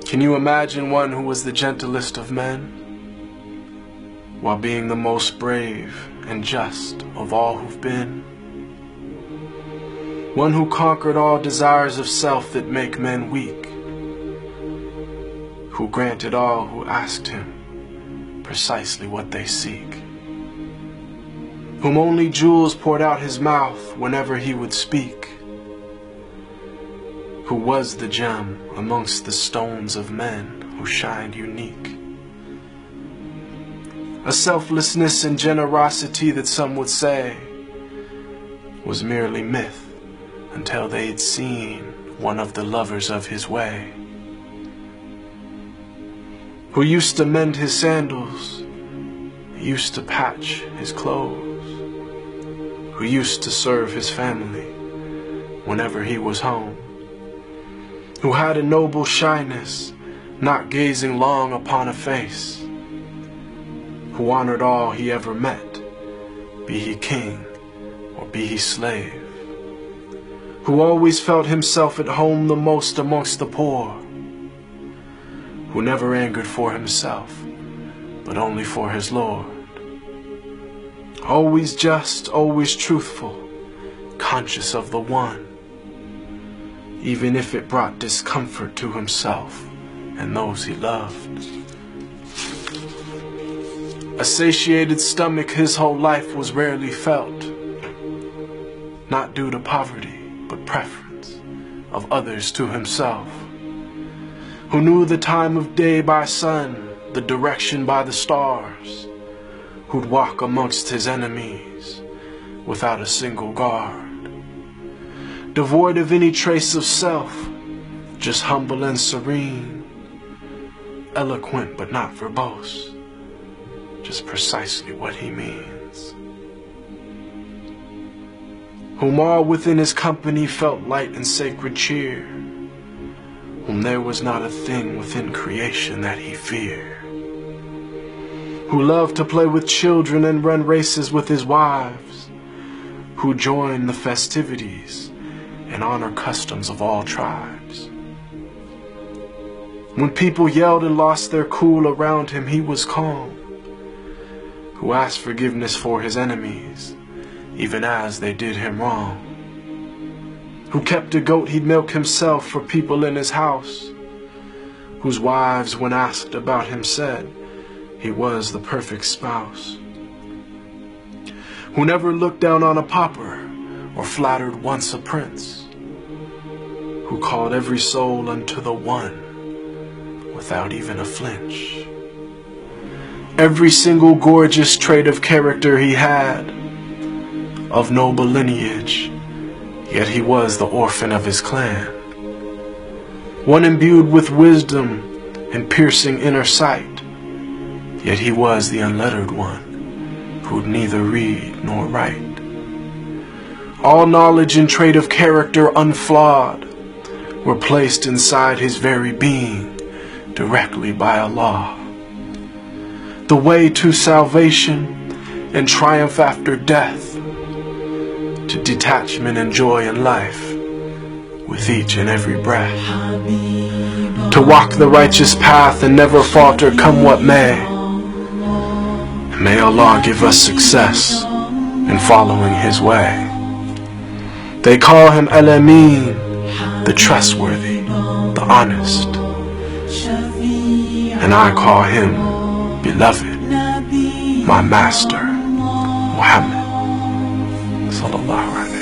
Can you imagine one who was the gentlest of men, while being the most brave and just of all who've been? One who conquered all desires of self that make men weak, who granted all who asked him precisely what they seek, whom only jewels poured out his mouth whenever he would speak, who was the gem amongst the stones of men who shined unique. A selflessness and generosity that some would say was merely myth until they'd seen one of the lovers of his way, who used to mend his sandals, used to patch his clothes, who used to serve his family whenever he was home, who had a noble shyness, not gazing long upon a face, who honored all he ever met, be he king or be he slave, who always felt himself at home the most amongst the poor, who never angered for himself, but only for his Lord, always just, always truthful, conscious of the one, even if it brought discomfort to himself and those he loved. A satiated stomach his whole life was rarely felt, not due to poverty, but preference of others to himself, who knew the time of day by sun, the direction by the stars, who'd walk amongst his enemies without a single guard, devoid of any trace of self, just humble and serene, eloquent but not verbose, just precisely what he means, whom all within his company felt light and sacred cheer, whom there was not a thing within creation that he feared, who loved to play with children and run races with his wives, who joined the festivities and honor customs of all tribes. When people yelled and lost their cool around him, he was calm, who asked forgiveness for his enemies, even as they did him wrong, who kept a goat he'd milk himself for people in his house, whose wives, when asked about him, said he was the perfect spouse, who never looked down on a pauper or flattered once a prince, who called every soul unto the one without even a flinch. Every single gorgeous trait of character he had, of noble lineage, yet he was the orphan of his clan, one imbued with wisdom and piercing inner sight, yet he was the unlettered one, who'd neither read nor write. All knowledge and trait of character unflawed were placed inside his very being directly by Allah. The way to salvation and triumph after death, to detachment and joy in life with each and every breath, to walk the righteous path and never falter come what may. And may Allah give us success in following his way. They call him Al-Amin, the trustworthy, the honest, and I call him beloved, my master, Muhammad sallallahu alaihi wasallam.